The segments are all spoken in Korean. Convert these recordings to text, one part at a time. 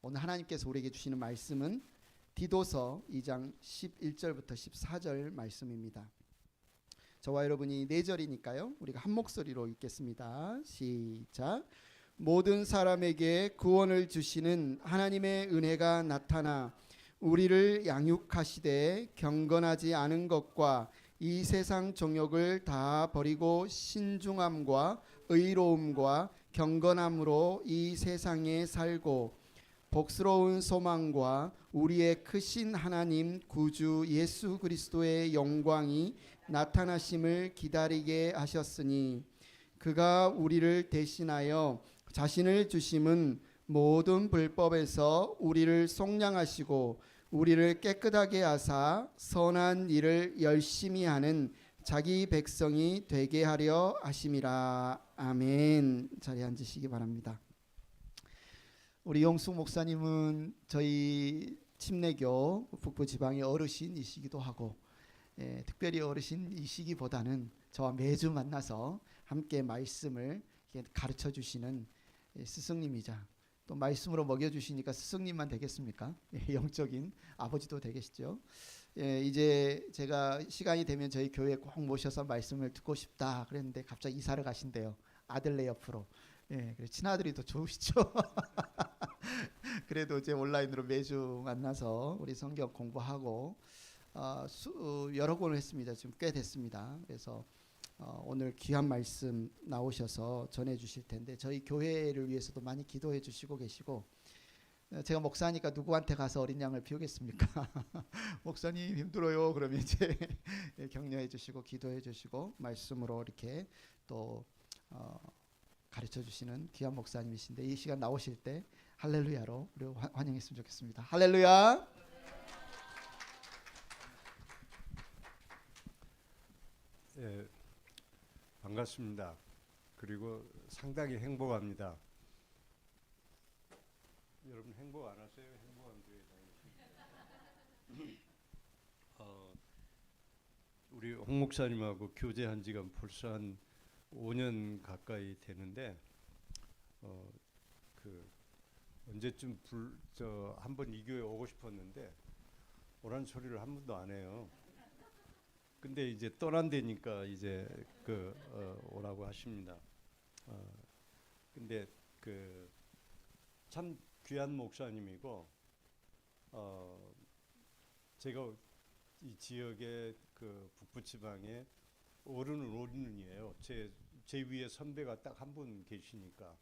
오늘 하나님께서 우리에게 주시는 말씀은 디도서 2장 11절부터 14절 말씀입니다. 저와 여러분이 4절이니까요. 우리가 한 목소리로 읽겠습니다. 시작. 모든 사람에게 구원을 주시는 하나님의 은혜가 나타나 우리를 양육하시되 경건하지 않은 것과 이 세상 정욕을 다 버리고 신중함과 의로움과 경건함으로 이 세상에 살고 복스러운 소망과 우리의 크신 하나님 구주 예수 그리스도의 영광이 나타나심을 기다리게 하셨으니 그가 우리를 대신하여 자신을 주심은 모든 불법에서 우리를 속량하시고 우리를 깨끗하게 하사 선한 일을 열심히 하는 자기 백성이 되게 하려 하심이라. 아멘. 자리에 앉으시기 바랍니다. 우리 용숙 목사님은 저희 침례교 북부 지방의 어르신이시기도 하고 특별히 어르신이시기보다는 저와 매주 만나서 함께 말씀을 가르쳐 주시는 스승님이자 또 말씀으로 먹여주시니까 스승님만 되겠습니까? 영적인 아버지도 되겠죠. 이제 제가 시간이 되면 저희 교회에 꼭 모셔서 말씀을 듣고 싶다 그랬는데 갑자기 이사를 가신대요. 아들네 옆으로. 친아들이 더 좋으시죠. 그래도 이제 온라인으로 매주 만나서 우리 성경 공부하고 여러 권을 했습니다. 지금 꽤 됐습니다. 그래서 오늘 귀한 말씀 나오셔서 전해 주실 텐데 저희 교회를 위해서도 많이 기도해 주시고 계시고 제가 목사니까 누구한테 가서 어린 양을 비우겠습니까? 목사님 힘들어요. 그러면 이제 격려해 주시고 기도해 주시고 말씀으로 이렇게 또 가르쳐 주시는 귀한 목사님이신데 이 시간 나오실 때 할렐루야로 우리 환영했으면 좋겠습니다. 할렐루야. 예, 반갑습니다. 그리고 상당히 행복합니다. 여러분 행복 안 하세요? 행복한 교회 다니시죠? 우리 홍 목사님하고 교제한 지가 벌써 한 5년 가까이 되는데 언제쯤 한번 이 교회 오고 싶었는데 오라는 소리를 한 번도 안 해요. 근데 이제 떠난다니까 이제 오라고 하십니다. 근데 참 귀한 목사님이고 제가 이 지역의 북부 지방에 어른이에요. 제 위에 선배가 딱 한 분 계시니까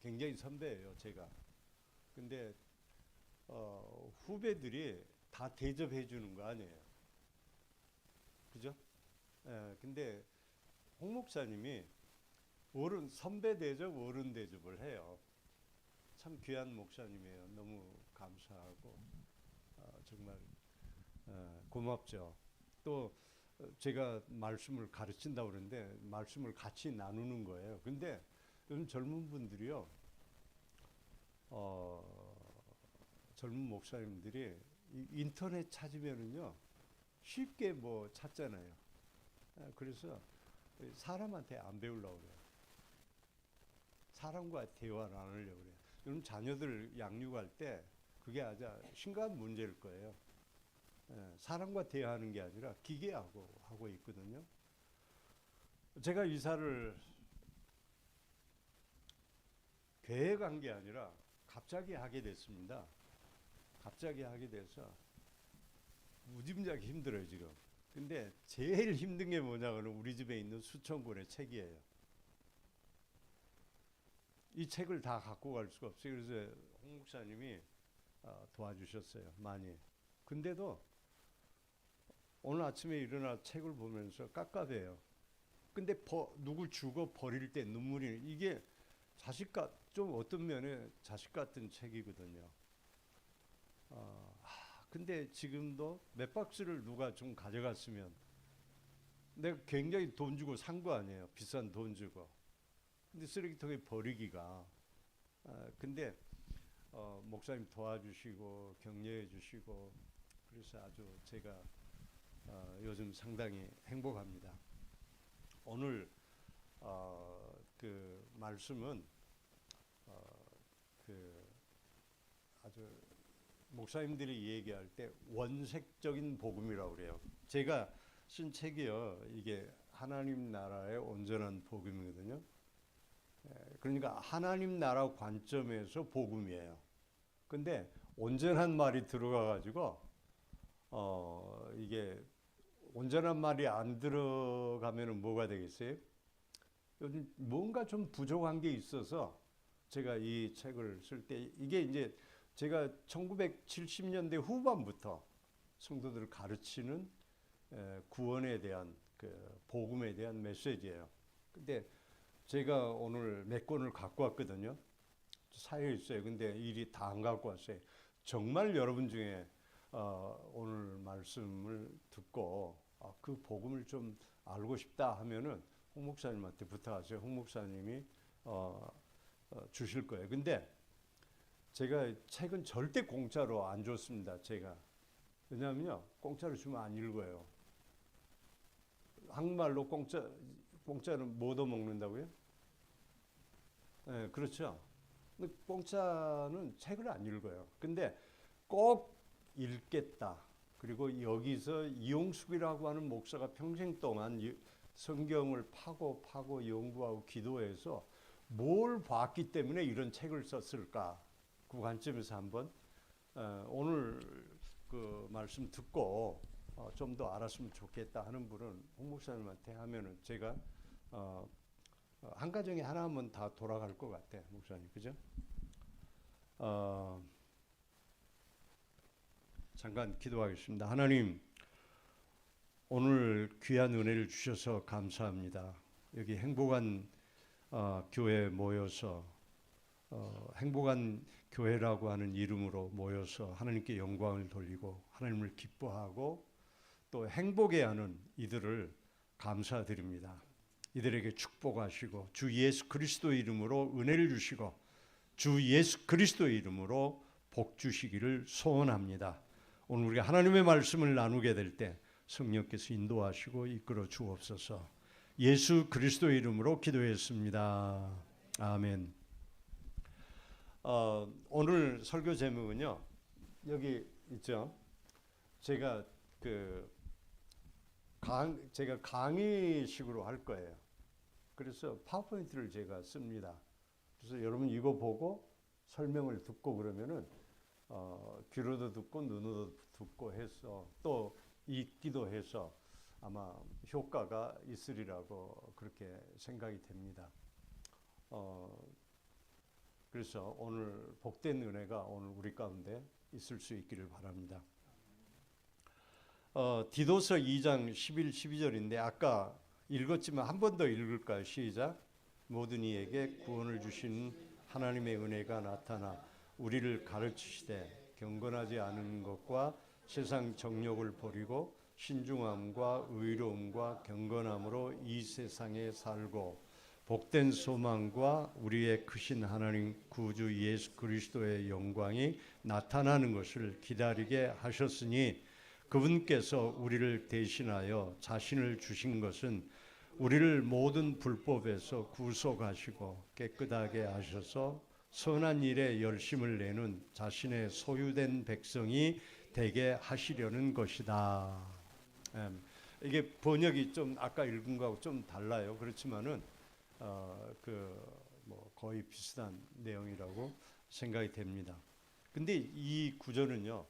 굉장히 선배예요, 제가. 근데 후배들이 다 대접해 주는 거 아니에요. 그죠? 근데 홍 목사님이 선배 대접, 어른 대접을 해요. 참 귀한 목사님이에요. 너무 감사하고 정말 고맙죠. 또 제가 말씀을 가르친다고 그러는데 말씀을 같이 나누는 거예요. 근데 요즘 젊은 분들이요, 젊은 목사님들이 인터넷 찾으면은요 쉽게 뭐 찾잖아요. 그래서 사람한테 안 배우려고 그래요. 사람과 대화를 안 하려고 그래요. 요즘 자녀들 양육할 때 그게 아주 심각한 문제일 거예요. 사람과 대화하는 게 아니라 기계하고 하고 있거든요. 제가 이사를 계획한 게 아니라 갑자기 하게 됐습니다. 갑자기 하게 돼서 무지무지하게 힘들어요 지금. 근데 제일 힘든 게 뭐냐고는 우리 집에 있는 수천 권의 책이에요. 이 책을 다 갖고 갈 수가 없어요. 그래서 홍 목사님이 도와주셨어요 많이. 근데도 오늘 아침에 일어나 책을 보면서 깝깝해요. 근데 누굴 주고 버릴 때 눈물이, 이게 좀 어떤 면에 자식 같은 책이거든요. 근데 지금도 몇 박스를 누가 좀 가져갔으면 내가 굉장히 돈 주고 산 거 아니에요. 비싼 돈 주고. 근데 쓰레기통에 버리기가. 근데 목사님 도와주시고 격려해 주시고 그래서 아주 제가 요즘 상당히 행복합니다. 오늘 말씀은 아주 목사님들이 얘기할 때 원색적인 복음이라고 그래요. 제가 쓴 책이요. 이게 하나님 나라의 온전한 복음이거든요. 그러니까 하나님 나라 관점에서 복음이에요. 근데 온전한 말이 들어가 가지고 이게 온전한 말이 안 들어가면은 뭐가 되겠어요? 요즘 뭔가 좀 부족한 게 있어서 제가 이 책을 쓸 때 이게 이제 제가 1970년대 후반부터 성도들을 가르치는 구원에 대한 그 복음에 대한 메시지예요. 근데 제가 오늘 몇 권을 갖고 왔거든요. 사여 있어요. 근데 일이 다 안 갖고 왔어요. 정말 여러분 중에 오늘 말씀을 듣고 그 복음을 좀 알고 싶다 하면은 홍 목사님한테 부탁하세요. 홍 목사님이 주실 거예요. 근데 제가 책은 절대 공짜로 안 줬습니다. 제가 왜냐하면요 공짜로 주면 안 읽어요. 한국말로 공짜는 못 얻어먹는다고요? 네, 그렇죠. 근데 공짜는 책을 안 읽어요. 근데 꼭 읽겠다. 그리고 여기서 이용숙이라고 하는 목사가 평생 동안 성경을 파고 연구하고 기도해서 뭘 봤기 때문에 이런 책을 썼을까? 그 관점에서 한번 오늘 그 말씀 듣고 좀 더 알았으면 좋겠다 하는 분은 홍 목사님한테 하면은 제가 한 가정에 하나면 다 돌아갈 것 같아, 목사님, 그죠? 잠깐 기도하겠습니다. 하나님, 오늘 귀한 은혜를 주셔서 감사합니다. 여기 행복한 교회에 모여서 행복한 교회라고 하는 이름으로 모여서 하나님께 영광을 돌리고 하나님을 기뻐하고 또 행복해 하는 이들을 감사드립니다. 이들에게 축복하시고 주 예수 그리스도 이름으로 은혜를 주시고 주 예수 그리스도 이름으로 복 주시기를 소원합니다. 오늘 우리가 하나님의 말씀을 나누게 될 때 성령께서 인도하시고 이끌어 주옵소서. 예수 그리스도 이름으로 기도했습니다. 아멘. 오늘 설교 제목은요. 여기 있죠. 제가 제가 강의식으로 할 거예요. 그래서 파워포인트를 제가 씁니다. 그래서 여러분 이거 보고 설명을 듣고 그러면은 귀로도 듣고 눈으로 듣고 해서 또 읽기도 해서 아마 효과가 있으리라고 그렇게 생각이 됩니다. 그래서 오늘 복된 은혜가 오늘 우리 가운데 있을 수 있기를 바랍니다. 디도서 2장 11, 12절인데 아까 읽었지만 한 번 더 읽을까요? 시작. 모든 이에게 구원을 주신 하나님의 은혜가 나타나 우리를 가르치시되 경건하지 않은 것과 세상 정욕을 버리고 신중함과 의로움과 경건함으로 이 세상에 살고 복된 소망과 우리의 크신 하나님 구주 예수 그리스도의 영광이 나타나는 것을 기다리게 하셨으니 그분께서 우리를 대신하여 자신을 주신 것은 우리를 모든 불법에서 구속하시고 깨끗하게 하셔서 선한 일에 열심을 내는 자신의 소유된 백성이 되게 하시려는 것이다. 이게 번역이 좀 아까 읽은 거하고 좀 달라요. 그렇지만은 거의 비슷한 내용이라고 생각이 됩니다. 근데 이 구절은요.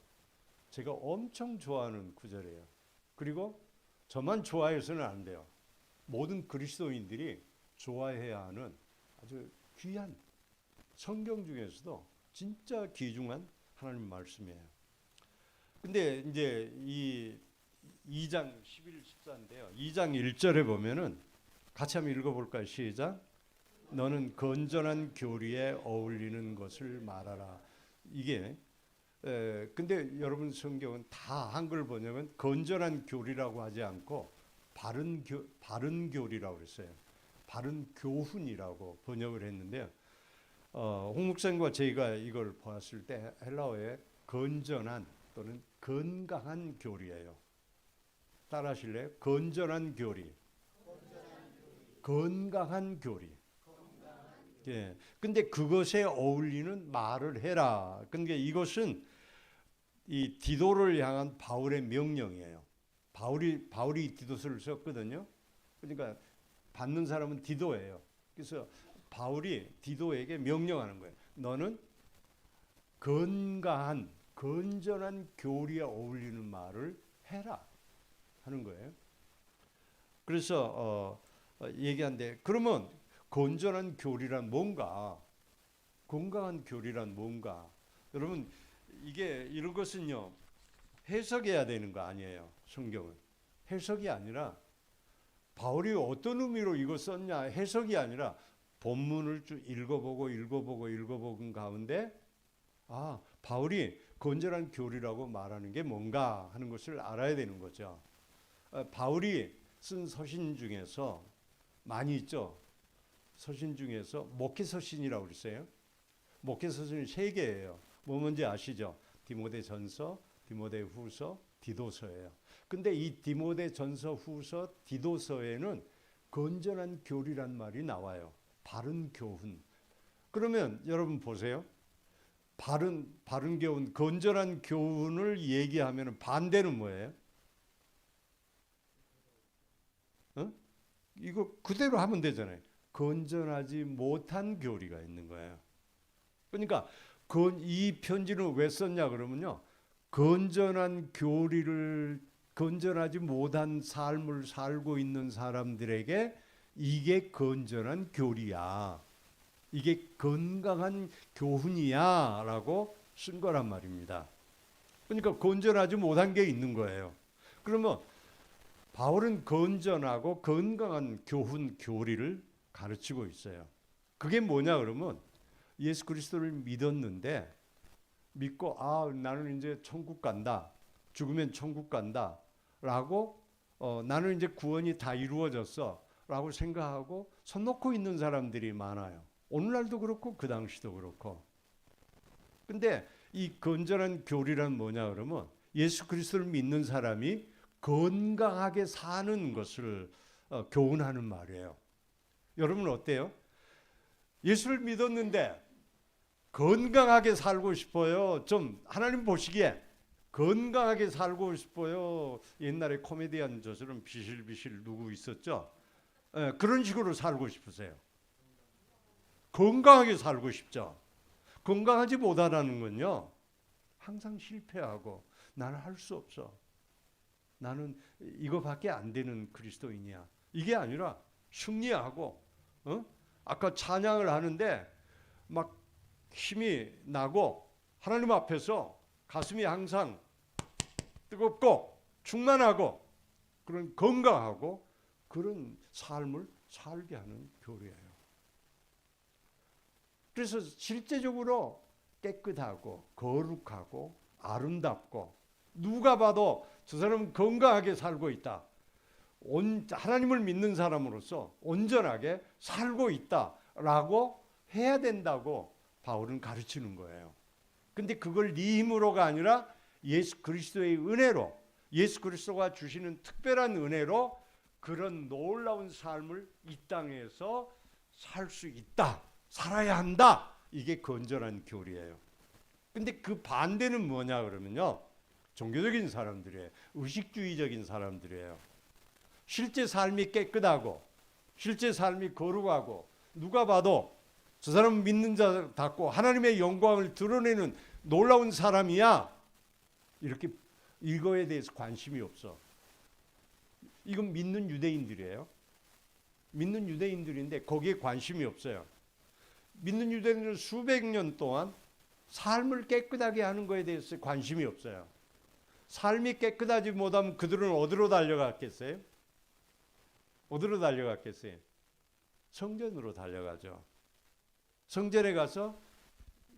제가 엄청 좋아하는 구절이에요. 그리고 저만 좋아해서는 안 돼요. 모든 그리스도인들이 좋아해야 하는 아주 귀한 성경 중에서도 진짜 귀중한 하나님 말씀이에요. 근데 이제 이 2장 11, 14인데요. 2장 1절에 보면은 같이 한번 읽어볼까요? 시작. 너는 건전한 교리에 어울리는 것을 말하라. 이게 근데 여러분 성경은 다 한글 번역은 건전한 교리라고 하지 않고 바른 교리라고 그랬어요. 바른 교훈이라고 번역을 했는데요. 홍 목사님과 저희가 이걸 보았을 때 헬라어의 건전한 또는 건강한 교리예요. 따라하실래요? 건전한 교리. 건강한 교리. 예. 근데 그것에 어울리는 말을 해라. 근데 이것은 이 디도를 향한 바울의 명령이에요. 바울이 디도서를 썼거든요. 그러니까 받는 사람은 디도예요. 그래서 바울이 디도에게 명령하는 거예요. 너는 건전한 교리에 어울리는 말을 해라 하는 거예요. 그래서 얘기한데 그러면 건전한 교리란 뭔가? 건강한 교리란 뭔가? 여러분 이게 이런 것은요 해석해야 되는 거 아니에요. 성경은 해석이 아니라 바울이 어떤 의미로 이거 썼냐 해석이 아니라 본문을 쭉 읽어보고 가운데 바울이 건전한 교리라고 말하는 게 뭔가 하는 것을 알아야 되는 거죠. 바울이 쓴 서신 중에서 많이 있죠. 서신 중에서 목회서신이라고 그랬어요. 목회서신이 3개예요. 뭐 뭔지 아시죠? 디모데전서, 디모데후서, 디도서예요. 근데 이 디모데전서, 후서, 디도서에는 건전한 교리란 말이 나와요. 바른 교훈. 그러면 여러분 보세요. 바른 교훈, 건전한 교훈을 얘기하면 반대는 뭐예요? 이거 그대로 하면 되잖아요. 건전하지 못한 교리가 있는 거예요. 그러니까 이 편지는 왜 썼냐 그러면요. 건전하지 못한 삶을 살고 있는 사람들에게 이게 건전한 교리야. 이게 건강한 교훈이야 라고 쓴 거란 말입니다. 그러니까 건전하지 못한 게 있는 거예요. 그러면 바울은 건전하고 건강한 교훈, 교리를 가르치고 있어요. 그게 뭐냐 그러면 예수 그리스도를 믿었는데 믿고 나는 이제 천국 간다. 죽으면 천국 간다. 라고 나는 이제 구원이 다 이루어졌어. 라고 생각하고 손 놓고 있는 사람들이 많아요. 오늘날도 그렇고 그 당시도 그렇고. 근데 이 건전한 교리란 뭐냐 그러면 예수 그리스도를 믿는 사람이 건강하게 사는 것을 교훈하는 말이에요. 여러분 어때요? 예수를 믿었는데 건강하게 살고 싶어요. 좀 하나님 보시기에 건강하게 살고 싶어요. 옛날에 코미디언 저처럼 비실비실 누구 있었죠? 그런 식으로 살고 싶으세요. 건강하게 살고 싶죠. 건강하지 못하다는 건요. 항상 실패하고 나는 할 수 없어. 나는 이거밖에 안 되는 그리스도인이야. 이게 아니라 승리하고 아까 찬양을 하는데 막 힘이 나고 하나님 앞에서 가슴이 항상 뜨겁고 충만하고 그런 건강하고 그런 삶을 살게 하는 교리예요. 그래서 실제적으로 깨끗하고 거룩하고 아름답고 누가 봐도 저 사람은 건강하게 살고 있다. 하나님을 믿는 사람으로서 온전하게 살고 있다라고 해야 된다고 바울은 가르치는 거예요. 근데 그걸 네 힘으로가 아니라 예수 그리스도의 은혜로 예수 그리스도가 주시는 특별한 은혜로 그런 놀라운 삶을 이 땅에서 살 수 있다. 살아야 한다. 이게 건전한 교리예요. 근데 그 반대는 뭐냐 그러면요. 종교적인 사람들이에요. 의식주의적인 사람들이에요. 실제 삶이 깨끗하고 실제 삶이 거룩하고 누가 봐도 저 사람은 믿는 자답고 하나님의 영광을 드러내는 놀라운 사람이야. 이렇게 이거에 대해서 관심이 없어. 이건 믿는 유대인들이에요. 믿는 유대인들인데 거기에 관심이 없어요. 믿는 유대인들은 수백 년 동안 삶을 깨끗하게 하는 것에 대해서 관심이 없어요. 삶이 깨끗하지 못하면 그들은 어디로 달려갔겠어요? 어디로 달려갔겠어요? 성전으로 달려가죠. 성전에 가서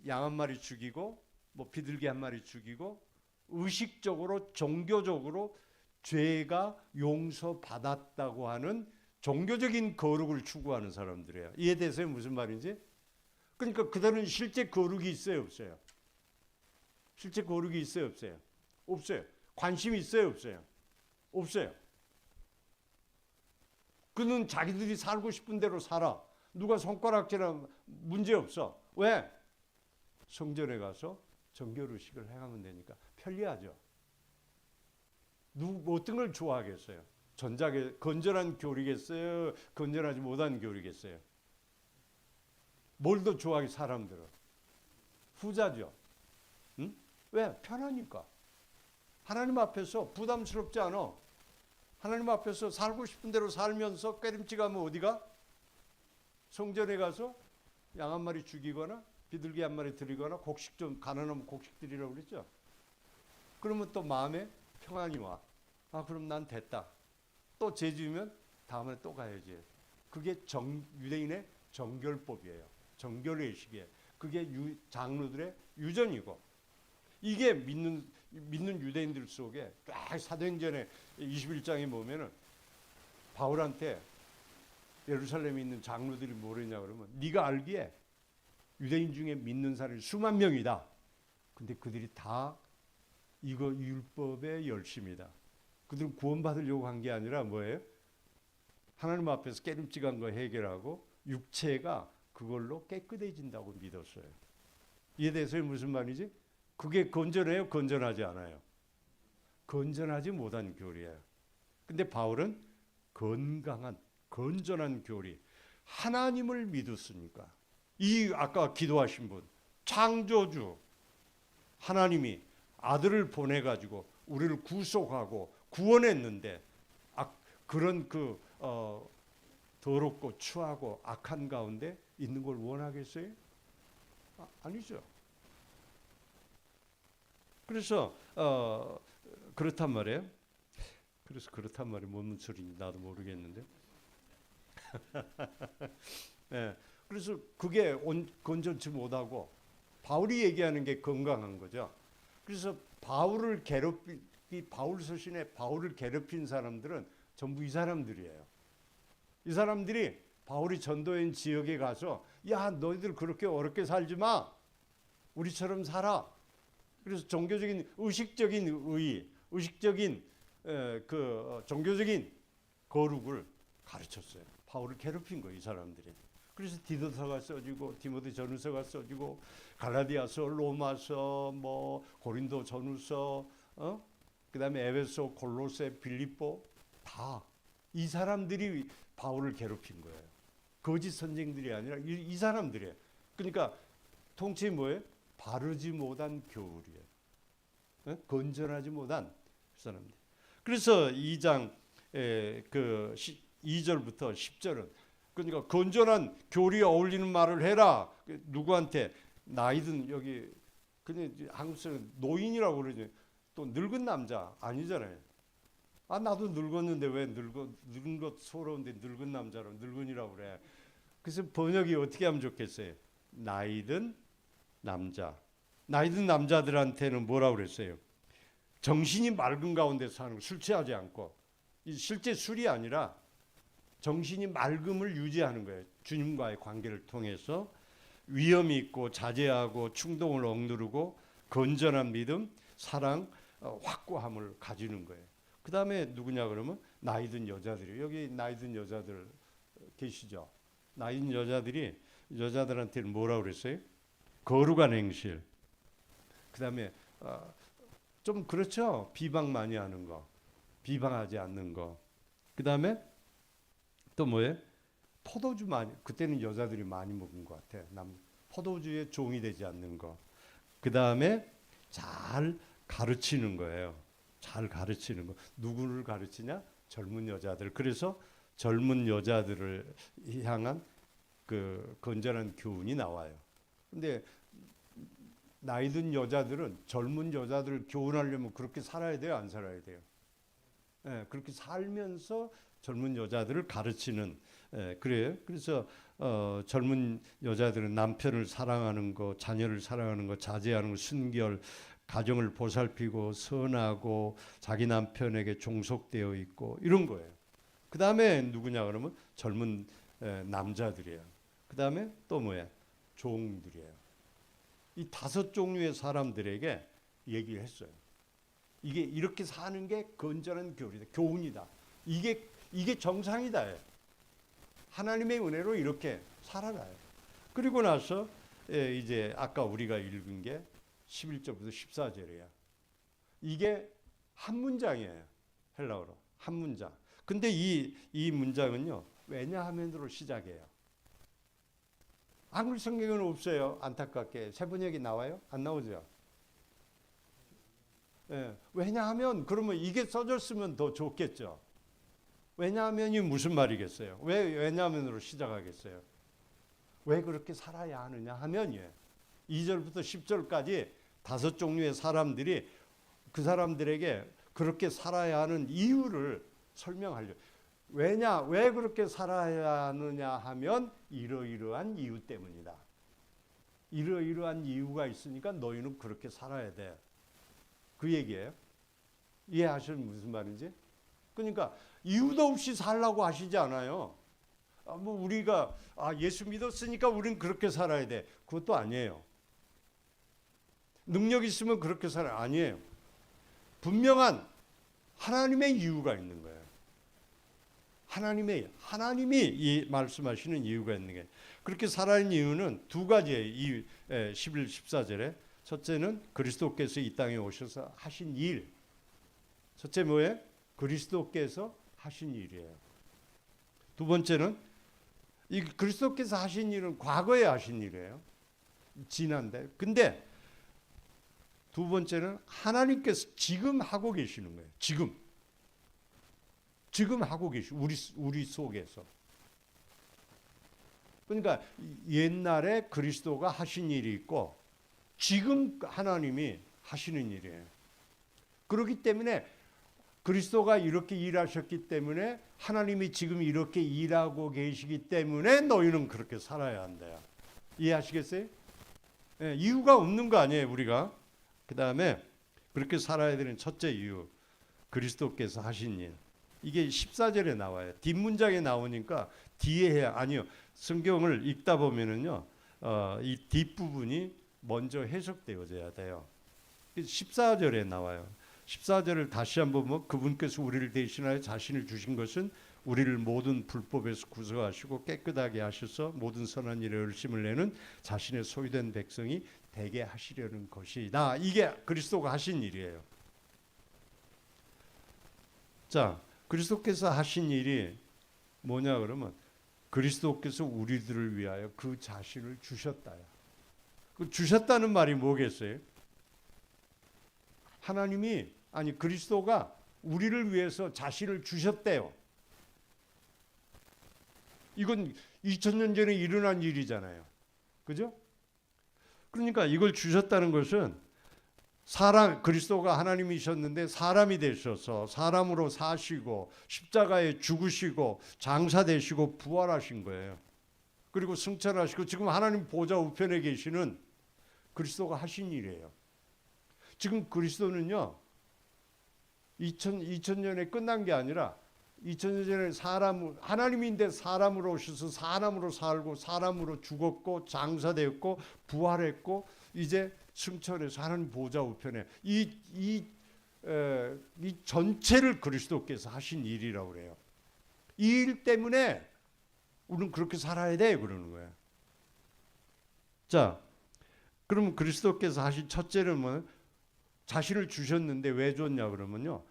양 한 마리 죽이고 뭐 비둘기 한 마리 죽이고 의식적으로 종교적으로 죄가 용서받았다고 하는 종교적인 거룩을 추구하는 사람들이에요. 이해되세요? 무슨 말인지? 그러니까 그들은 실제 거룩이 있어요, 없어요? 실제 거룩이 있어요, 없어요? 없어요. 관심이 있어요, 없어요? 없어요. 그는 자기들이 살고 싶은 대로 살아. 누가 손가락질하면 문제 없어. 왜? 성전에 가서 정결의식을 행하면 되니까 편리하죠. 어떤 걸 좋아하겠어요? 건전한 교리겠어요? 건전하지 못한 교리겠어요? 뭘 더 좋아하게 사람들은? 후자죠. 응? 왜? 편하니까. 하나님 앞에서 부담스럽지 않아. 하나님 앞에서 살고 싶은 대로 살면서 꾀림칙하면 어디가? 성전에 가서 양 한 마리 죽이거나 비둘기 한 마리 드리거나 곡식 좀 가난하면 곡식 드리라고 그랬죠. 그러면 또 마음에 평안이 와. 아, 그럼 난 됐다. 또 죄 지으면 다음에 또 가야지. 그게 유대인의 정결법이에요. 정결의식이에요. 그게 장로들의 유전이고, 이게 믿는 유대인들 속에 사도행전의 21장에 보면은 바울한테 예루살렘에 있는 장로들이 뭐랬냐 그러면, 네가 알기에 유대인 중에 믿는 사람이 수만 명이다. 근데 그들이 다 이거 율법의 열심이다. 그들은 구원받으려고 한 게 아니라 뭐예요? 하나님 앞에서 깨름직한 거 해결하고 육체가 그걸로 깨끗해진다고 믿었어요. 이해돼서요? 무슨 말이지? 그게 건전해요? 건전하지 않아요? 건전하지 못한 교리예요. 근데 바울은 건강한 건전한 교리, 하나님을 믿었으니까. 이 아까 기도하신 분, 창조주 하나님이 아들을 보내가지고 우리를 구속하고 구원했는데, 그런 더럽고 추하고 악한 가운데 있는 걸 원하겠어요? 아니죠. 그래서 그렇단 말이에요. 그래서 그렇단 말이 뭔 소리인지 나도 모르겠는데. 네, 그래서 그게 건전치 못하고 바울이 얘기하는 게 건강한 거죠. 그래서 바울 서신에 바울을 괴롭힌 사람들은 전부 이 사람들이에요. 이 사람들이 바울이 전도인 지역에 가서, 야, 너희들 그렇게 어렵게 살지 마. 우리처럼 살아. 그래서 종교적인 의식적인 종교적인 거룩을 가르쳤어요. 바울을 괴롭힌 거예요, 이 사람들이. 그래서 디도서가 써지고 디모데 전후서가 써지고 갈라디아서, 로마서, 고린도 전후서, 그다음에 에베소, 골로새, 빌립보, 다 이 사람들이 바울을 괴롭힌 거예요. 거짓 선생들이 아니라 이 사람들이에요. 그러니까 통칭이 뭐예요? 바르지 못한 교리예요. 건전하지 못한 사람들. 그래서 2장 2절부터 10절은, 그러니까 건전한 교리에 어울리는 말을 해라. 누구한테? 나이든, 여기 그냥 한국에서는 노인이라고 그러죠. 또 늙은 남자 아니잖아요. 아, 나도 늙었는데 왜 늙은 것 서러운데 늙은 남자로 늙은이라고 그래. 그래서 번역이 어떻게 하면 좋겠어요? 나이든 남자. 나이든 남자들한테는 뭐라고 그랬어요? 정신이 맑은 가운데 사는 거, 술 취하지 않고. 실제 술이 아니라 정신이 맑음을 유지하는 거예요. 주님과의 관계를 통해서 위험이 있고 자제하고 충동을 억누르고 건전한 믿음, 사랑, 확고함을 가지는 거예요. 그 다음에 누구냐 그러면 나이든 여자들이, 여기 나이든 여자들 계시죠? 나이든 여자들한테는 뭐라고 그랬어요? 거룩한 행실. 그 다음에 좀 그렇죠? 비방 많이 하는 거, 비방하지 않는 거. 그 다음에 또 뭐예요? 포도주 그때는 여자들이 많이 먹은 것 같아. 포도주에 종이 되지 않는 거. 그 다음에 잘 가르치는 거예요. 잘 가르치는 거. 누구를 가르치냐? 젊은 여자들. 그래서 젊은 여자들을 향한 그 건전한 교훈이 나와요. 근데 나이 든 여자들은 젊은 여자들을 교훈하려면 그렇게 살아야 돼요? 안 살아야 돼요? 그렇게 살면서 젊은 여자들을 가르치는, 그래요. 그래서 젊은 여자들은 남편을 사랑하는 거, 자녀를 사랑하는 거, 자제하는 거, 순결, 가정을 보살피고 선하고 자기 남편에게 종속되어 있고, 이런 거예요. 그 다음에 누구냐 그러면 젊은 남자들이에요. 그 다음에 또 뭐야? 종들이에요. 이 5 종류의 사람들에게 얘기를 했어요. 이게 이렇게 사는 게 건전한 교리다, 교훈이다. 이게 정상이다. 하나님의 은혜로 이렇게 살아나요. 그리고 나서 이제 아까 우리가 읽은 게 11절부터 14절이에요. 이게 한 문장이에요. 헬라어로 한 문장. 근데 이 문장은요, 왜냐하면으로 시작해요. 한글 성경에는 없어요. 안타깝게. 세번역이 나와요? 안 나오죠? 예, 왜냐하면 그러면 이게 써졌으면 더 좋겠죠. 왜냐하면이 무슨 말이겠어요? 왜 왜냐하면으로 시작하겠어요? 왜 그렇게 살아야 하느냐 하면 2절부터 10절까지 5종류의 사람들이 그 사람들에게 그렇게 살아야 하는 이유를 설명하려고. 왜 그렇게 살아야 하느냐 하면 이러이러한 이유 때문이다. 이러이러한 이유가 있으니까 너희는 그렇게 살아야 돼. 그 얘기예요. 이해하시는 무슨 말인지? 그러니까 이유도 없이 살라고 하시지 않아요. 뭐 우리가 예수 믿었으니까 우리는 그렇게 살아야 돼. 그것도 아니에요. 능력 있으면 그렇게 살아야 아니에요. 분명한 하나님의 이유가 있는 거예요. 하나님이 이 말씀하시는 이유가 있는 게, 그렇게 살아는 이유는 두 가지예요. 이 11, 14절에 첫째는 그리스도께서 이 땅에 오셔서 하신 일. 첫째 뭐예요? 그리스도께서 하신 일이에요. 두 번째는 이 그리스도께서 하신 일은 과거에 하신 일이에요. 지난데. 근데 두 번째는 하나님께서 지금 하고 계시는 거예요. 지금 하고 우리 속에서. 그러니까 옛날에 그리스도가 하신 일이 있고 지금 하나님이 하시는 일이에요. 그렇기 때문에 그리스도가 이렇게 일하셨기 때문에 하나님이 지금 이렇게 일하고 계시기 때문에 너희는 그렇게 살아야 한다. 이해하시겠어요? 네, 이유가 없는 거 아니에요, 우리가. 그 다음에 그렇게 살아야 되는 첫째 이유, 그리스도께서 하신 일. 이게 14절에 나와요. 뒷문장에 나오니까 뒤에 해야, 아니요. 성경을 읽다 보면은요, 이 뒷부분이 먼저 해석되어져야 돼요. 14절에 나와요. 14절을 다시 한번 보면 그분께서 우리를 대신하여 자신을 주신 것은 우리를 모든 불법에서 구속하시고 깨끗하게 하셔서 모든 선한 일에 열심을 내는 자신의 소유된 백성이 되게 하시려는 것이다. 이게 그리스도가 하신 일이에요. 자, 그리스도께서 하신 일이 뭐냐 그러면 그리스도께서 우리들을 위하여 그 자신을 주셨다. 그 주셨다는 말이 뭐겠어요? 그리스도가 우리를 위해서 자신을 주셨대요. 이건 2000년 전에 일어난 일이잖아요. 그죠? 그러니까 이걸 주셨다는 것은 그리스도가 하나님이셨는데 사람이 되셔서 사람으로 사시고 십자가에 죽으시고 장사되시고 부활하신 거예요. 그리고 승천하시고 지금 하나님 보좌 우편에 계시는 그리스도가 하신 일이에요. 지금 그리스도는요, 2000년에 끝난 게 아니라 2000년 전에 하나님인데 사람으로 오셔서 사람으로 살고 사람으로 죽었고 장사되었고 부활했고 이제 승천해서 하나님 보좌 우편에 이 전체를 그리스도께서 하신 일이라고 그래요. 이 일 때문에 우리는 그렇게 살아야 돼 그러는 거예요. 자, 그러면 그리스도께서 하신 첫째는 뭐 자신을 주셨는데 왜 줬냐 그러면요,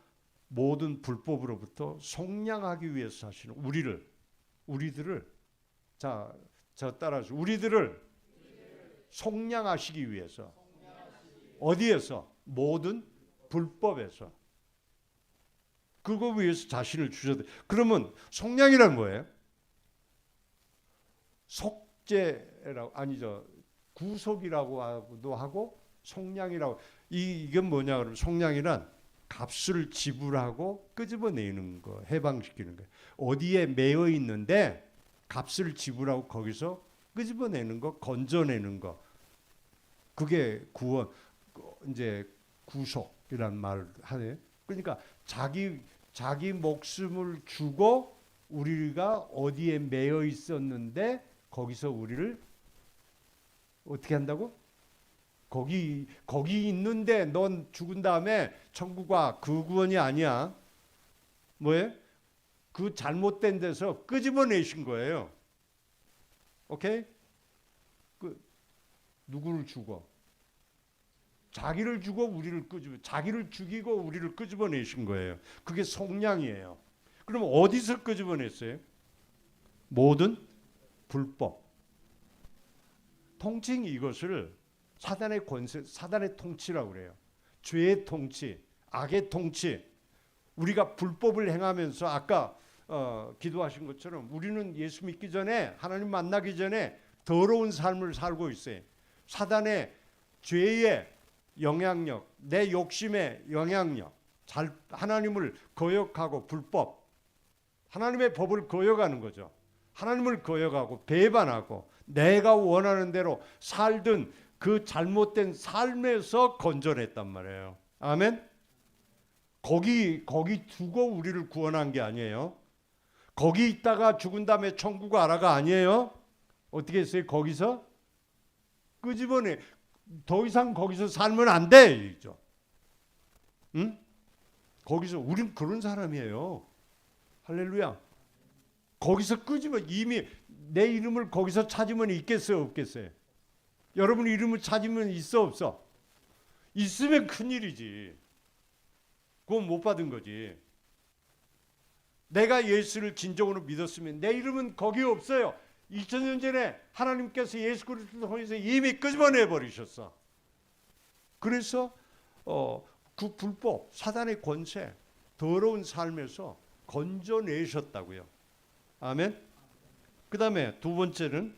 모든 불법으로부터 속량하기 위해서 하시는 우리들을 저 따라서 우리들을 속량하시기 위해서. 어디에서? 모든 불법에서. 그거 위해서 자신을 주셨다. 그러면 속량이란 뭐예요? 속죄라고 아니죠. 구속이라고도 하고 속량이라고. 이건 뭐냐 그러면 속량이란 값을 지불하고 끄집어내는 거, 해방시키는 거예요. 어디에 매여 있는데 값을 지불하고 거기서 끄집어내는 거, 건져내는 거. 그게 구원, 이제 구속이란 말을 하네. 그러니까 자기 목숨을 주고 우리가 어디에 매여 있었는데 거기서 우리를 어떻게 한다고? 거기 있는데 넌 죽은 다음에 천국 와. 그 구원이 아니야. 뭐예요? 그 잘못된 데서 끄집어내신 거예요. 오케이? 그 누구를 죽어? 자기를 죽어 우리를 끄집어, 자기를 죽이고 우리를 끄집어내신 거예요. 그게 속량이에요. 그럼 어디서 끄집어냈어요? 모든 불법. 통칭 이것을 사단의 권세, 사단의 통치라고 그래요. 죄의 통치, 악의 통치. 우리가 불법을 행하면서 아까 기도하신 것처럼 우리는 예수 믿기 전에, 하나님 만나기 전에 더러운 삶을 살고 있어요. 사단의 죄의 영향력, 내 욕심의 영향력, 하나님을 거역하고 불법, 하나님의 법을 거역하는 거죠. 하나님을 거역하고 배반하고 내가 원하는 대로 살던 그 잘못된 삶에서 건져냈단 말이에요. 아멘. 거기 두고 우리를 구원한 게 아니에요. 거기 있다가 죽은 다음에 천국 가라가 아니에요. 어떻게 했어요? 거기서 끄집어내. 더 이상 거기서 살면 안 돼. 이죠. 응? 거기서 우린 그런 사람이에요. 할렐루야. 거기서 끄집어. 이미 내 이름을 거기서 찾으면 있겠어요, 없겠어요? 여러분 이름을 찾으면 있어, 없어? 있으면 큰일이지. 그건 못 받은 거지. 내가 예수를 진정으로 믿었으면 내 이름은 거기 없어요. 2000년 전에 하나님께서 예수 그리스도를 통해서 이미 끄집어내 버리셨어. 그래서 그 불법, 사단의 권세, 더러운 삶에서 건져내셨다고요. 아멘. 그 다음에 두 번째는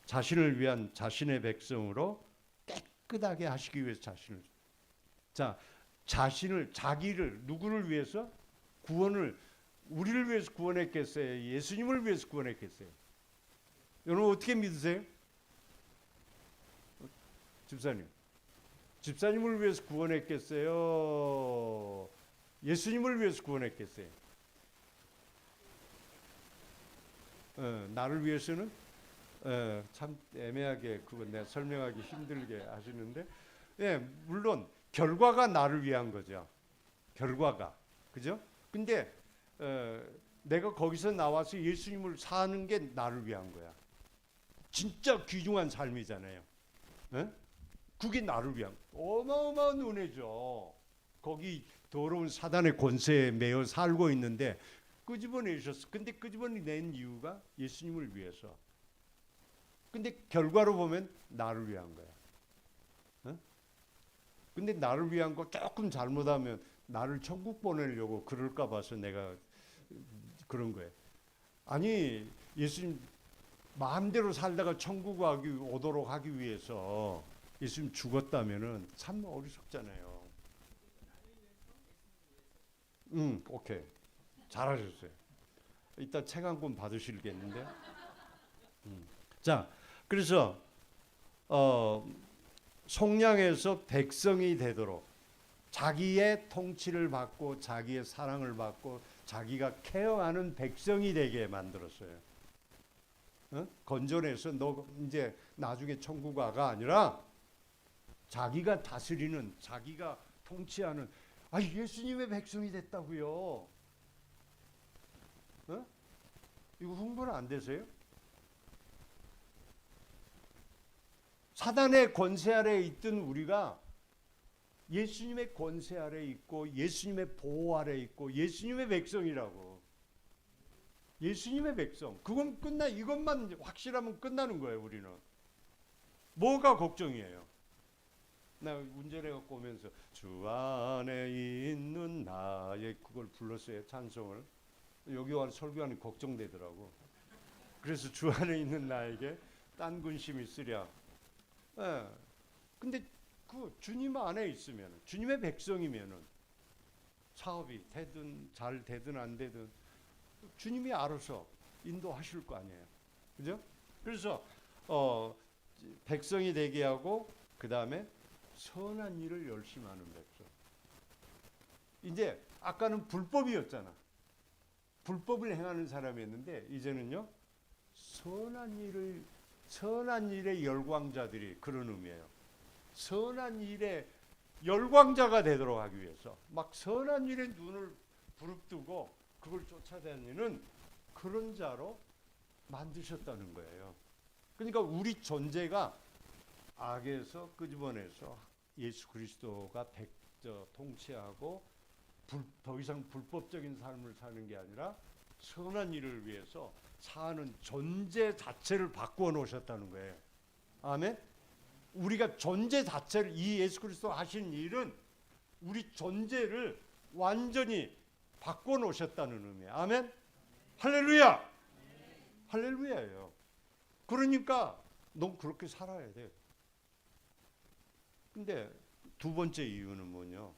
자신을 위한 자신의 백성으로 깨끗하게 하시기 위해서 자신을. 자, 자기를 누구를 위해서 구원을, 우리를 위해서 구원했겠어요? 예수님을 위해서 구원했겠어요? 여러분 어떻게 믿으세요? 집사님을 위해서 구원했겠어요? 예수님을 위해서 구원했겠어요? 나를 위해서는 참 애매하게 그건 내가 설명하기 힘들게 하시는데, 예, 물론 결과가 나를 위한 거죠. 결과가, 그죠? 근데 내가 거기서 나와서 예수님을 사는 게 나를 위한 거야. 진짜 귀중한 삶이잖아요. 에? 그게 나를 위한 어마어마한 은혜죠. 거기 더러운 사단의 권세에 매여 살고 있는데 끄집어내셨어. 근데 끄집어낸 이유가 예수님을 위해서. 근데 결과로 보면 나를 위한 거야. 에? 근데 나를 위한 거 조금 잘못하면 나를 천국 보내려고 그럴까 봐서 내가 그런 거예요. 아니, 예수님 마음대로 살다가 천국 오도록 하기 위해서 예수님 죽었다면은 참 어리석잖아요. 오케이. 잘하셨어요. 이따 책 한 권 받으시겠는데. 자, 그래서 속량에서 백성이 되도록 자기의 통치를 받고 자기의 사랑을 받고 자기가 케어하는 백성이 되게 만들었어요. 건져내서 너 이제 나중에 천국 가가 아니라 자기가 다스리는, 자기가 통치하는, 예수님의 백성이 됐다고요. 이거 흥분 안 되세요? 사단의 권세 아래에 있던 우리가 예수님의 권세 아래에 있고 예수님의 보호 아래에 있고 예수님의 백성이라고. 예수님의 백성. 그건 이것만 확실하면 끝나는 거예요, 우리는. 뭐가 걱정이에요? 나 운전해갖고 오면서 주 안에 있는 나의 그걸 불렀어요, 찬송을. 여기 와서 설교하니 걱정되더라고. 그래서 주 안에 있는 나에게 딴 근심이 있으랴. 예. 근데 그 주님 안에 있으면, 주님의 백성이면은 사업이 되든 잘 되든 안 되든 주님이 알아서 인도하실 거 아니에요. 그죠? 그래서 백성이 되게 하고 그 다음에 선한 일을 열심히 하는 백성. 이제 아까는 불법이었잖아. 불법을 행하는 사람이었는데 이제는요 선한 일의 열광자들이, 그런 의미예요. 선한 일의 열광자가 되도록 하기 위해서 막 선한 일에 눈을 부릅뜨고 그걸 쫓아다니는 그런 자로 만드셨다는 거예요. 그러니까 우리 존재가 악에서 끄집어내서 예수 그리스도가 통치하고 더 이상 불법적인 삶을 사는 게 아니라 선한 일을 위해서 사는 존재 자체를 바꾸어 놓으셨다는 거예요. 아멘. 우리가 존재 자체를, 이 예수 그리스도 하신 일은 우리 존재를 완전히 바꿔 놓으셨다는 의미예요. 아멘. 할렐루야. 할렐루야예요. 그러니까 넌 그렇게 살아야 돼. 근데 두 번째 이유는 뭐냐?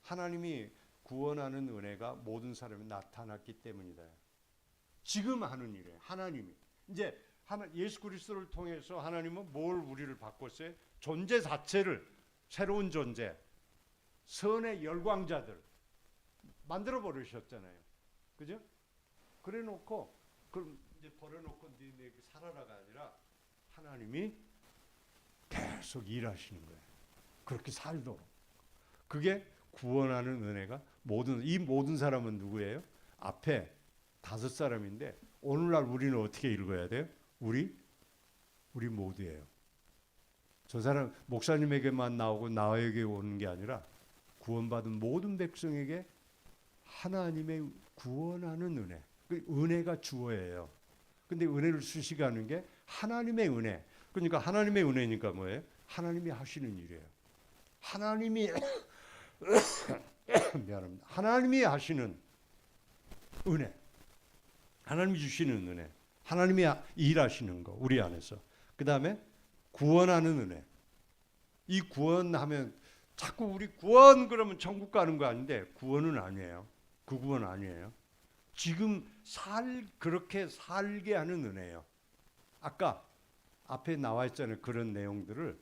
하나님이 구원하는 은혜가 모든 사람에 나타났기 때문이다. 지금 하는 일이에요. 하나님이 이제 예수 그리스도를 통해서 하나님은 뭘 우리를 바꿨어요? 존재 자체를, 새로운 존재, 선의 열광자들 만들어 버리셨잖아요. 그죠? 그래 놓고 그럼 이제 버려놓고 너희에게 살아라가 아니라 하나님이 계속 일하시는 거예요. 그렇게 살도록. 그게 구원하는 은혜가 이 모든 사람은 누구예요? 앞에 5사람인데 오늘날 우리는 어떻게 읽어야 돼요? 우리 모두예요. 저 사람 목사님에게만 나오고 나에게 오는 게 아니라 구원받은 모든 백성에게 하나님의 구원하는 은혜. 그 은혜가 주어예요. 근데 은혜를 수식하는 게 하나님의 은혜. 그러니까 하나님의 은혜니까 뭐예요? 하나님이 하시는 일이에요. 하나님이 미안합니다. 하나님이 하시는 은혜. 하나님이 주시는 은혜. 하나님이 일하시는 거 우리 안에서. 그다음에 구원하는 은혜. 이 구원하면 자꾸 우리 구원 그러면 천국 가는 거 아닌데 구원은 아니에요. 그 구원 아니에요. 지금 그렇게 살게 하는 은혜예요. 아까 앞에 나와 있잖아요. 그런 내용들을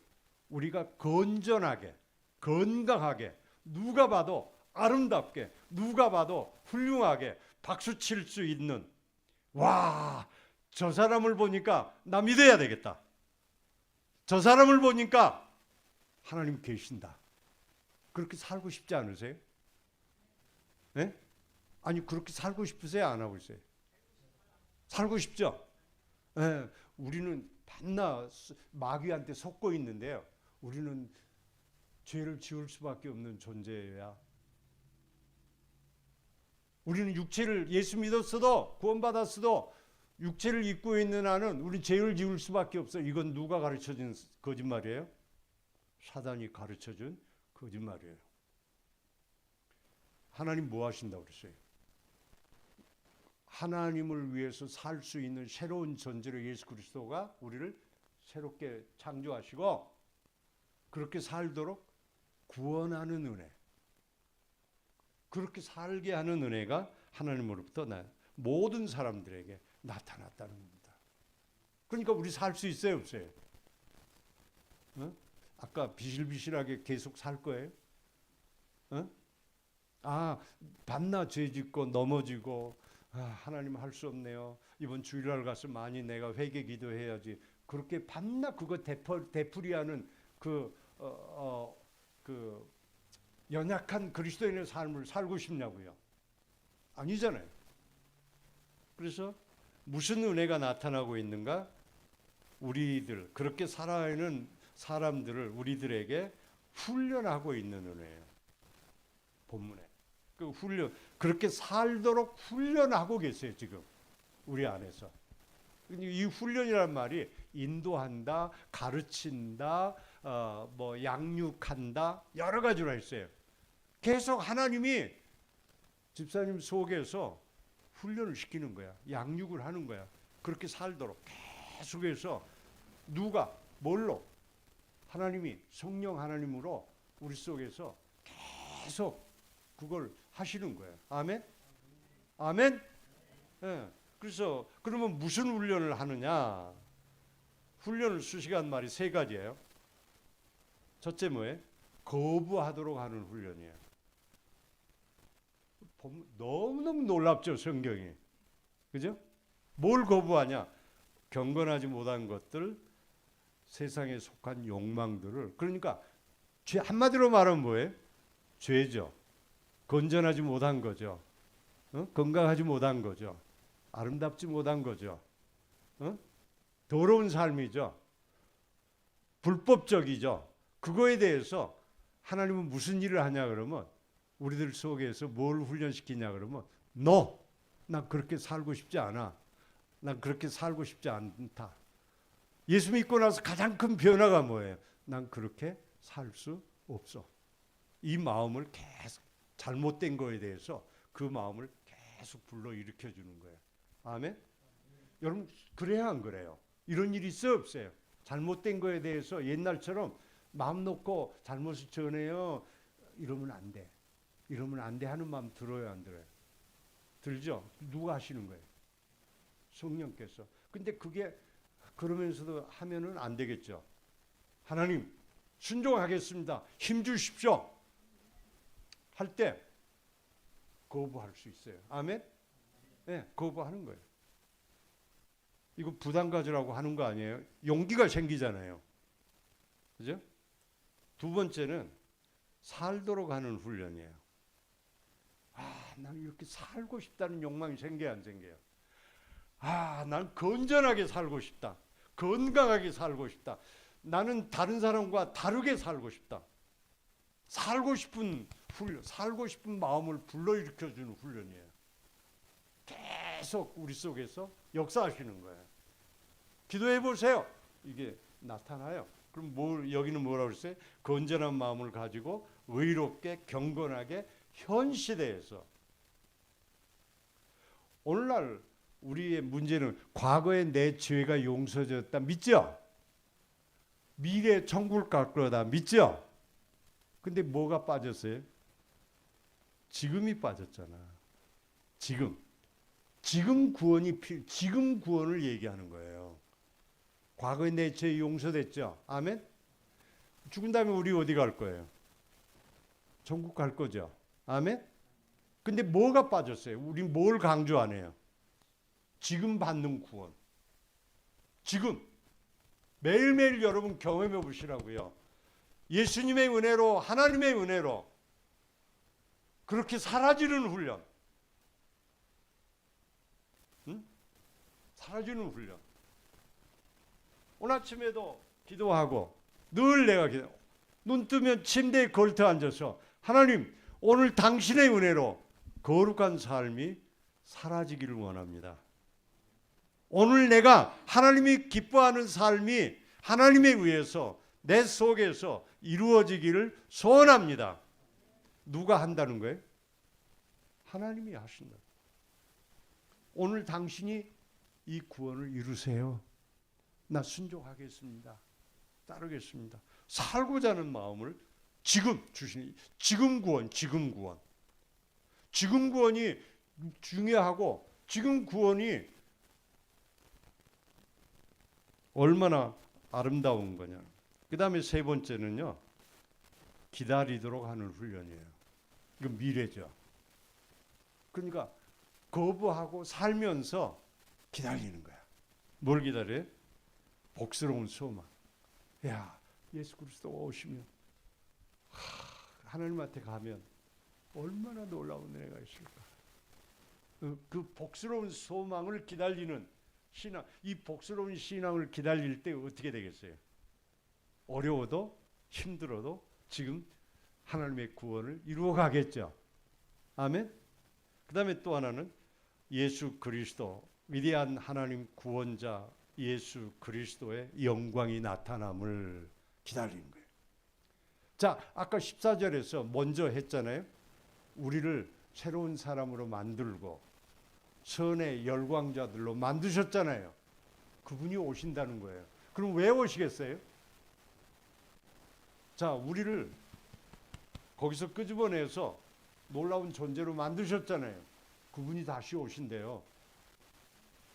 우리가 건전하게, 건강하게, 누가 봐도 아름답게, 누가 봐도 훌륭하게 박수 칠 수 있는, 와, 저 사람을 보니까 나 믿어야 되겠다. 저 사람을 보니까 하나님 계신다. 그렇게 살고 싶지 않으세요? 네? 아니 그렇게 살고 싶으세요? 안 하고 있어요? 살고 싶죠? 네, 우리는 반나 마귀한테 속고 있는데요. 우리는 죄를 지을 수밖에 없는 존재야. 우리는 육체를 예수 믿었어도 구원받았어도 육체를 입고 있는 한은 우리 죄를 지을 수밖에 없어. 이건 누가 가르쳐준 거짓말이에요? 사단이 가르쳐준 거짓말이에요. 하나님 뭐 하신다고 그랬어요? 하나님을 위해서 살 수 있는 새로운 존재로 예수 그리스도가 우리를 새롭게 창조하시고 그렇게 살도록 구원하는 은혜, 그렇게 살게 하는 은혜가 하나님으로부터 모든 사람들에게 나타났다는 겁니다. 그러니까 우리 살 수 있어요, 없어요? 어? 아까 비실비실하게 계속 살 거예요? 어? 아, 밤낮 죄 짓고 넘어지고 하나님 할 수 없네요. 이번 주일날 가서 많이 내가 회개 기도해야지. 그렇게 밤낮 그거 되풀이하는 그 연약한 그리스도인의 삶을 살고 싶냐고요? 아니잖아요. 그래서 무슨 은혜가 나타나고 있는가? 우리들 그렇게 살아가는 사람들을 우리들에게 훈련하고 있는 은혜예요. 본문에. 그 그렇게 살도록 훈련하고 계세요, 지금. 우리 안에서. 이 훈련이란 말이 인도한다, 가르친다, 뭐 양육한다, 여러 가지로 했어요. 계속 하나님이 집사님 속에서 훈련을 시키는 거야. 양육을 하는 거야. 그렇게 살도록 계속해서 누가 뭘로? 하나님이 성령 하나님으로 우리 속에서 계속 그걸 하시는 거예요. 아멘? 아멘? 네. 그래서 그러면 무슨 훈련을 하느냐? 훈련을 수식한 말이 3가지예요. 첫째 뭐예요? 거부하도록 하는 훈련이에요. 너무너무 놀랍죠, 성경이. 그죠? 뭘 거부하냐? 경건하지 못한 것들, 세상에 속한 욕망들을. 그러니까 한마디로 말하면 뭐예요? 죄죠. 건전하지 못한 거죠. 건강하지 못한 거죠. 아름답지 못한 거죠. 더러운 삶이죠. 불법적이죠. 그거에 대해서 하나님은 무슨 일을 하냐 그러면 우리들 속에서 뭘 훈련시키냐 그러면 난 그렇게 살고 싶지 않아. 난 그렇게 살고 싶지 않다. 예수 믿고 나서 가장 큰 변화가 뭐예요? 난 그렇게 살 수 없어. 이 마음을 계속 잘못된 거에 대해서 그 마음을 계속 불러일으켜 주는 거예요. 아멘? 여러분 그래야 안 그래요? 이런 일이 있어요 없어요? 잘못된 거에 대해서 옛날처럼 마음 놓고 잘못을 전해요. 이러면 안 돼. 이러면 안 돼 하는 마음 들어요 안 들어요? 들죠? 누가 하시는 거예요? 성령께서. 근데 그게 그러면서도 하면은 안 되겠죠. 하나님 순종하겠습니다. 힘 주십시오. 할 때 거부할 수 있어요. 아멘? 네, 거부하는 거예요. 이거 부담 가지라고 하는 거 아니에요? 용기가 생기잖아요. 그죠? 두 번째는 살도록 하는 훈련이에요. 난 이렇게 살고 싶다는 욕망이 생겨요, 안 생겨요? 난 건전하게 살고 싶다. 건강하게 살고 싶다. 나는 다른 사람과 다르게 살고 싶다. 살고 싶은 훈련, 살고 싶은 마음을 불러일으켜주는 훈련이에요. 계속 우리 속에서 역사하시는 거예요. 기도해 보세요. 이게 나타나요. 그럼 여기는 뭐라고 그랬어요? 건전한 마음을 가지고 의롭게 경건하게 현 시대에서. 오늘날 우리의 문제는 과거에 내 죄가 용서졌다 믿죠? 미래 천국을 갈 거다 믿죠? 근데 뭐가 빠졌어요? 지금이 빠졌잖아. 지금 구원이 지금 구원을 얘기하는 거예요. 과거에 내 죄 용서됐죠? 아멘? 죽은 다음에 우리 어디 갈 거예요? 천국 갈 거죠? 아멘? 근데 뭐가 빠졌어요? 우리 뭘 강조 안 해요? 지금 받는 구원. 지금 매일매일 여러분 경험해 보시라고요. 예수님의 은혜로 하나님의 은혜로 그렇게 사라지는 훈련. 응? 사라지는 훈련. 오늘 아침에도 기도하고 늘 내가 눈 뜨면 침대에 걸터 앉아서 하나님 오늘 당신의 은혜로 거룩한 삶이 사라지기를 원합니다. 오늘 내가 하나님이 기뻐하는 삶이 하나님에 의해서 내 속에서 이루어지기를 소원합니다. 누가 한다는 거예요? 하나님이 하신다. 오늘 당신이 이 구원을 이루세요. 나 순종하겠습니다. 따르겠습니다. 살고자 하는 마음을 지금 주시니 지금 구원이 중요하고 지금 구원이 얼마나 아름다운 거냐. 그 다음에 세 번째는요. 기다리도록 하는 훈련이에요. 이건 미래죠. 그러니까 거부하고 살면서 기다리는 거야. 뭘 기다려요? 복스러운 소망. 야, 예수 그리스도 오시면 하나님한테 가면 얼마나 놀라운 은혜가 있을까. 그 복스러운 소망을 기다리는 신앙, 이 복스러운 신앙을 기다릴 때 어떻게 되겠어요? 어려워도 힘들어도 지금 하나님의 구원을 이루어 가겠죠. 아멘. 그 다음에 또 하나는 예수 그리스도, 위대한 하나님 구원자 예수 그리스도의 영광이 나타남을 기다리는 거예요. 자, 아까 14절에서 먼저 했잖아요. 우리를 새로운 사람으로 만들고 선의 열광자들로 만드셨잖아요. 그분이 오신다는 거예요. 그럼 왜 오시겠어요? 자, 우리를 거기서 끄집어내서 놀라운 존재로 만드셨잖아요. 그분이 다시 오신대요.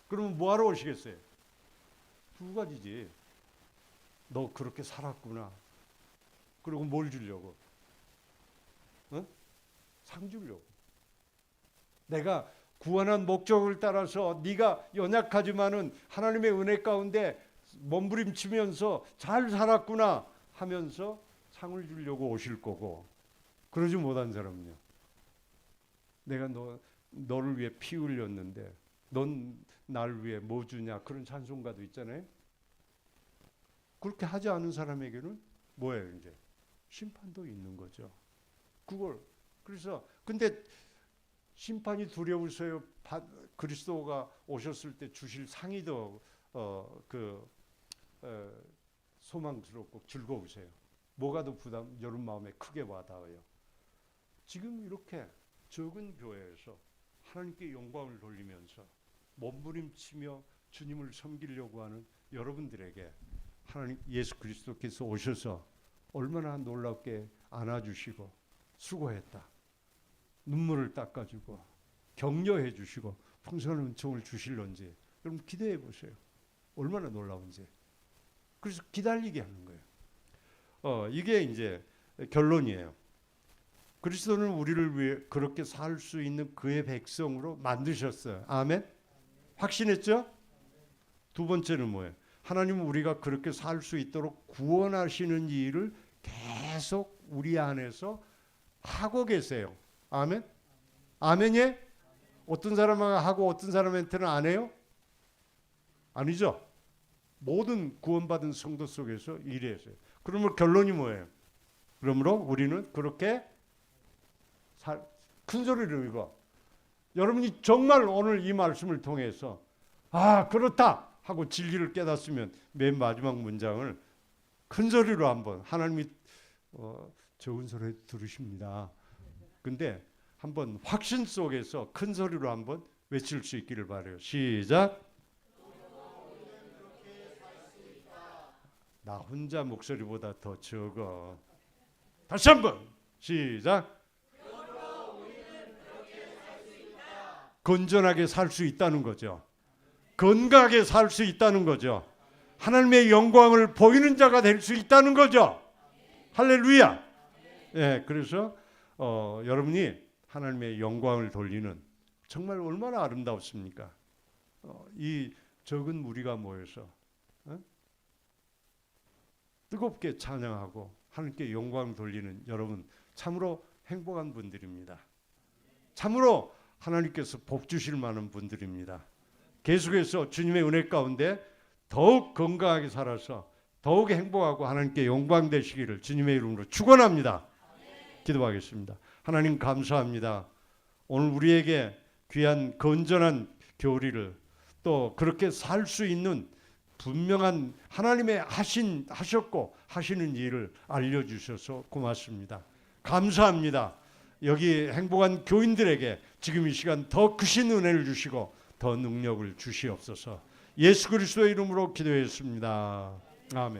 그러면 뭐하러 오시겠어요? 두 가지지. 너 그렇게 살았구나. 그리고 뭘 주려고? 상 주려고. 내가 구원한 목적을 따라서 네가 연약하지만은 하나님의 은혜 가운데 몸부림치면서 잘 살았구나 하면서 상을 주려고 오실 거고, 그러지 못한 사람은요. 내가 너를 위해 피 흘렸는데 넌 날 위해 뭐 주냐, 그런 찬송가도 있잖아요. 그렇게 하지 않은 사람에게는 뭐예요? 이제 심판도 있는 거죠. 그걸 그래서 근데 심판이 두려우세요? 그리스도가 오셨을 때 주실 상이 더 소망스럽고 즐거우세요? 뭐가 더 여러분 마음에 크게 와닿아요? 지금 이렇게 적은 교회에서 하나님께 영광을 돌리면서 몸부림치며 주님을 섬기려고 하는 여러분들에게 하나님 예수 그리스도께서 오셔서 얼마나 놀랍게 안아주시고 수고했다. 눈물을 닦아주고 격려해 주시고 풍성한 은총을 주실런지 여러분 기대해 보세요. 얼마나 놀라운지. 그래서 기다리게 하는 거예요. 이게 이제 결론이에요. 그리스도는 우리를 위해 그렇게 살 수 있는 그의 백성으로 만드셨어요. 아멘. 확신했죠? 두 번째는 뭐예요? 하나님은 우리가 그렇게 살 수 있도록 구원하시는 일을 계속 우리 안에서 하고 계세요. 아멘. 아멘이? 어떤 사람은 하고 어떤 사람한테는 안 해요? 아니죠. 모든 구원받은 성도 속에서 일했어요. 그러면 결론이 뭐예요? 그러므로 우리는 그렇게 큰 소리로 읽어. 여러분이 정말 오늘 이 말씀을 통해서 그렇다 하고 진리를 깨닫으면 맨 마지막 문장을 큰 소리로 한번 하나님이 좋은 소리 들으십니다. 근데 한번 확신 속에서 큰 소리로 한번 외칠 수 있기를 바라요. 시작. 나 혼자 목소리보다 더 적어. 다시 한번 시작. 건전하게 살 수 있다는 거죠. 건강하게 살 수 있다는 거죠. 하나님의 영광을 보이는 자가 될 수 있다는 거죠. 할렐루야. 예, 그래서 여러분이 하나님의 영광을 돌리는 정말 얼마나 아름답습니까? 이 적은 무리가 모여서 뜨겁게 찬양하고 하나님께 영광 돌리는 여러분 참으로 행복한 분들입니다. 참으로 하나님께서 복 주실 만한 분들입니다. 계속해서 주님의 은혜 가운데 더욱 건강하게 살아서 더욱 행복하고 하나님께 영광 되시기를 주님의 이름으로 축원합니다. 기도하겠습니다. 하나님 감사합니다. 오늘 우리에게 귀한 건전한 교리를 또 그렇게 살 수 있는 분명한 하나님의 하셨고 하시는 일을 알려주셔서 고맙습니다. 감사합니다. 여기 행복한 교인들에게 지금 이 시간 더 크신 은혜를 주시고 더 능력을 주시옵소서. 예수 그리스도의 이름으로 기도했습니다. 아멘.